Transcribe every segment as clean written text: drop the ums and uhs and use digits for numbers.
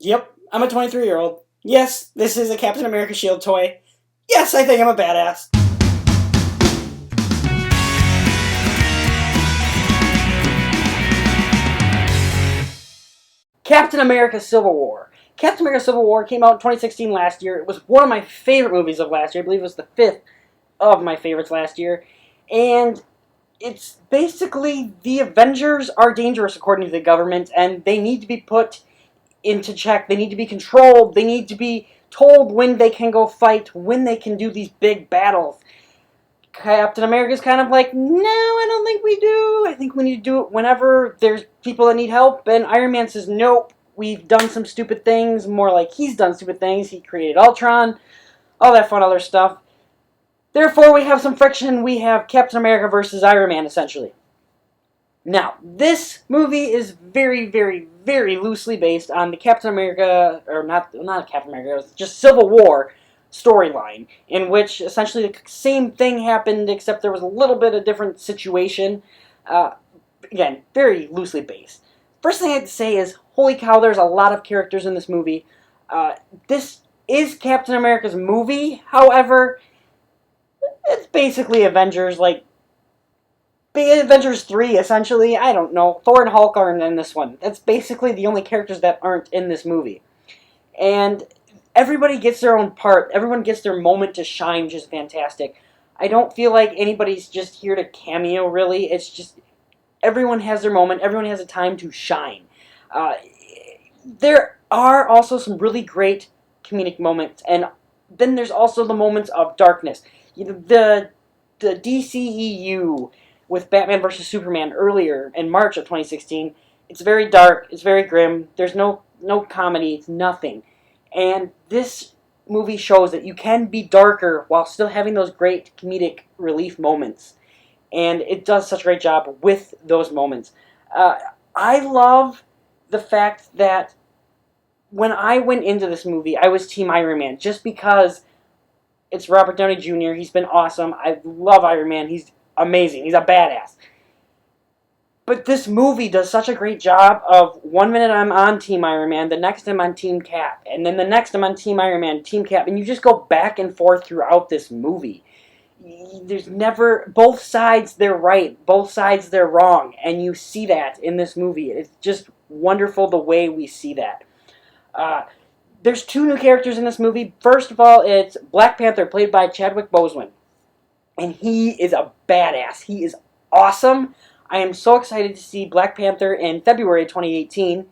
Yep, I'm a 23-year-old. Yes, this is a Captain America shield toy. Yes, I think I'm a badass. Captain America Civil War. Captain America Civil War came out in 2016 last year. It was one of my favorite movies of last year. I believe it was the fifth of my favorites last year. And it's basically the Avengers are dangerous according to the government, and they need to be put into check. They need to be controlled. They need to be told when they can go fight, when they can do these big battles. Captain America's kind of like, no, I don't think we do. I think we need to do it whenever there's people that need help. And Iron Man says, nope, we've done some stupid things. More like he's done stupid things. He created Ultron, all that fun other stuff. Therefore, we have some friction. We have Captain America versus Iron Man, essentially. Now, this movie is very, very, very loosely based on the Captain America, or not Captain America, it was just Civil War storyline, in which essentially the same thing happened, except there was a little bit of different situation. Again, very loosely based. First thing I have to say is, holy cow, there's a lot of characters in this movie. This is Captain America's movie, however, it's basically Avengers, like Avengers 3, essentially. I don't know. Thor and Hulk aren't in this one. That's basically the only characters that aren't in this movie. And everybody gets their own part. Everyone gets their moment to shine, which is fantastic. I don't feel like anybody's just here to cameo, really. It's just everyone has their moment. Everyone has a time to shine. There are also some really great comedic moments. And then there's also the moments of darkness. The DCEU with Batman vs. Superman earlier in March of 2016. It's very dark. It's very grim. There's no comedy. It's nothing. And this movie shows that you can be darker while still having those great comedic relief moments. And it does such a great job with those moments. I love the fact that when I went into this movie, I was Team Iron Man, just because it's Robert Downey Jr. He's been awesome. I love Iron Man. He's amazing. He's a badass. But this movie does such a great job of 1 minute I'm on Team Iron Man, the next I'm on Team Cap, and then the next I'm on Team Iron Man, Team Cap, and you just go back and forth throughout this movie. There's never, both sides they're right, both sides they're wrong, and you see that in this movie. It's just wonderful the way we see that. There's two new characters in this movie. First of all, it's Black Panther, played by Chadwick Boseman. And he is a badass. He is awesome. I am so excited to see Black Panther in February 2018.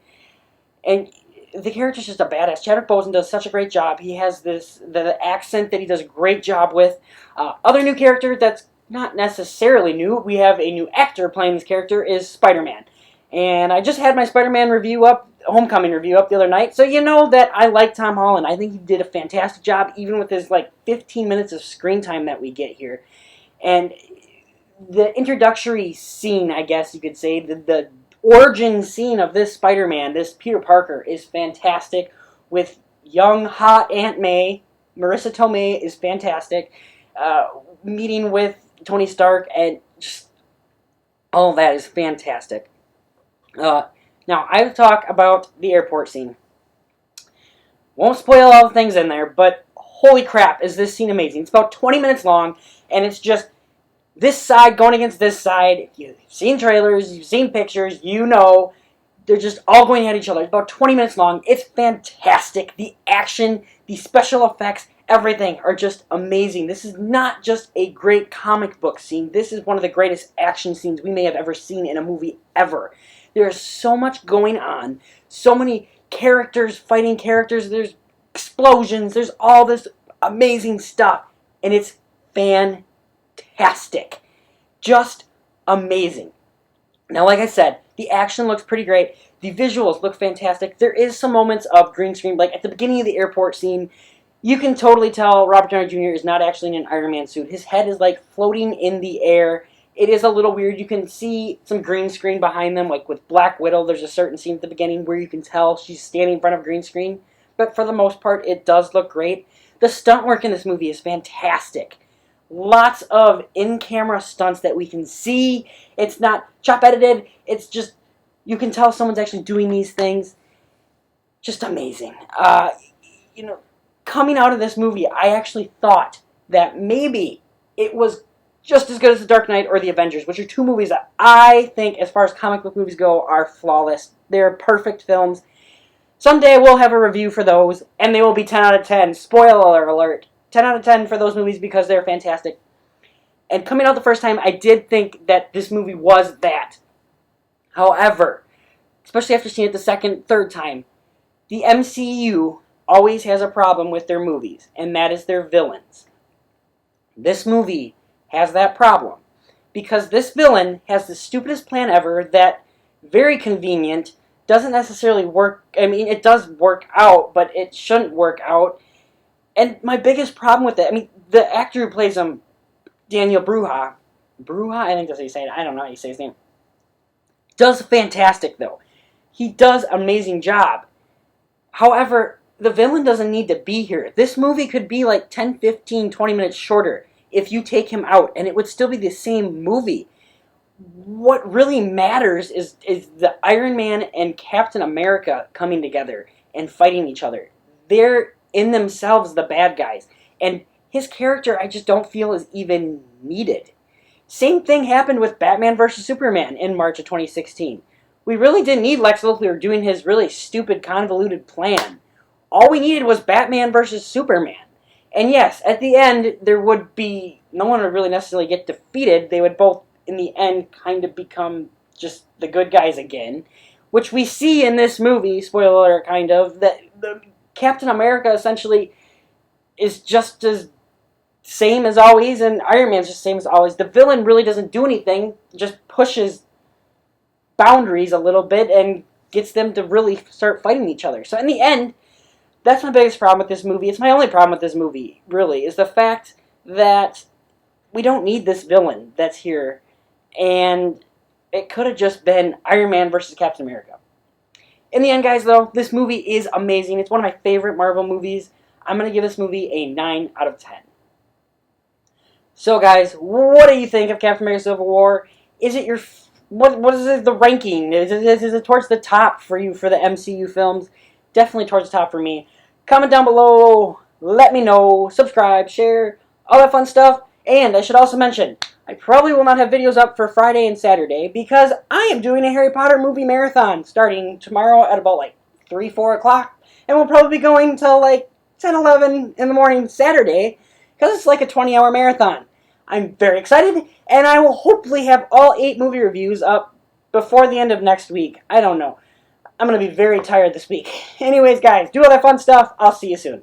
And the character's just a badass. Chadwick Boseman does such a great job. He has the accent that he does a great job with. Other new character that's not necessarily new, we have a new actor playing this character, is Spider-Man. And I just had my Spider-Man review up, Homecoming review up the other night, so you know that I like Tom Holland. I think he did a fantastic job, even with his 15 minutes of screen time that we get here. And the introductory scene, I guess you could say, the origin scene of this Spider-Man, this Peter Parker, is fantastic, with young, hot Aunt May. Marissa Tomei is fantastic. Meeting with Tony Stark, and just all that is fantastic. Now, I will talk about the airport scene. Won't spoil all the things in there, but holy crap, is this scene amazing. It's about 20 minutes long, and it's just this side going against this side. You've seen trailers, you've seen pictures, you know. They're just all going at each other. It's about 20 minutes long. It's fantastic. The action, the special effects, everything are just amazing. This is not just a great comic book scene. This is one of the greatest action scenes we may have ever seen in a movie ever. There's so much going on. So many characters fighting characters. There's explosions. There's all this amazing stuff. And it's fantastic. Just amazing. Now, like I said, the action looks pretty great. The visuals look fantastic. There is some moments of green screen. Like at the beginning of the airport scene, you can totally tell Robert Downey Jr. is not actually in an Iron Man suit. His head is floating in the air. It is a little weird. You can see some green screen behind them, like with Black Widow. There's a certain scene at the beginning where you can tell she's standing in front of green screen. But for the most part, it does look great. The stunt work in this movie is fantastic. Lots of in-camera stunts that we can see. It's not chop edited. It's just, you can tell someone's actually doing these things. just amazing. You know, coming out of this movie, I actually thought that maybe it was just as good as The Dark Knight or The Avengers, which are two movies that I think, as far as comic book movies go, are flawless. They're perfect films. Someday we'll have a review for those, and they will be 10 out of 10. Spoiler alert. 10 out of 10 for those movies because they're fantastic. And coming out the first time, I did think that this movie was that. However, especially after seeing it the second, third time, the MCU always has a problem with their movies, and that is their villains. This movie has that problem because this villain has the stupidest plan ever that, very convenient, doesn't necessarily work. I mean, it does work out, but it shouldn't work out. And my biggest problem with it, I mean, the actor who plays him, Daniel Bruja, I think that's how you say it, I don't know how you say his name, does fantastic, though. He does an amazing job. However, the villain doesn't need to be here. This movie could be like 10, 15, 20 minutes shorter if you take him out, and it would still be the same movie. What really matters is the Iron Man and Captain America coming together and fighting each other. They're, in themselves, the bad guys. And his character, I just don't feel is even needed. Same thing happened with Batman vs. Superman in March of 2016. We really didn't need Lex Luthor doing his really stupid, convoluted plan. All we needed was Batman vs. Superman. And yes, at the end, there would be, no one would really necessarily get defeated. They would both, in the end, kind of become just the good guys again. Which we see in this movie, spoiler alert, kind of, that the Captain America essentially is just as same as always, and Iron Man's just same as always. The villain really doesn't do anything, just pushes boundaries a little bit and gets them to really start fighting each other. So in the end, that's my biggest problem with this movie. It's my only problem with this movie, really, is the fact that we don't need this villain that's here, and it could have just been Iron Man versus Captain America. In the end, guys, though, this movie is amazing. It's one of my favorite Marvel movies. I'm going to give this movie a 9 out of 10. So, guys, what do you think of Captain America Civil War? Is it your... What is it, the ranking? Is it towards the top for you for the MCU films? Definitely towards the top for me. Comment down below. Let me know. Subscribe, share, all that fun stuff. And I should also mention, I probably will not have videos up for Friday and Saturday because I am doing a Harry Potter movie marathon starting tomorrow at about like 3, 4 o'clock. And we'll probably be going till like 10, 11 in the morning Saturday because it's like a 20-hour marathon. I'm very excited, and I will hopefully have all 8 movie reviews up before the end of next week. I don't know. I'm going to be very tired this week. Anyways, guys, do all that fun stuff. I'll see you soon.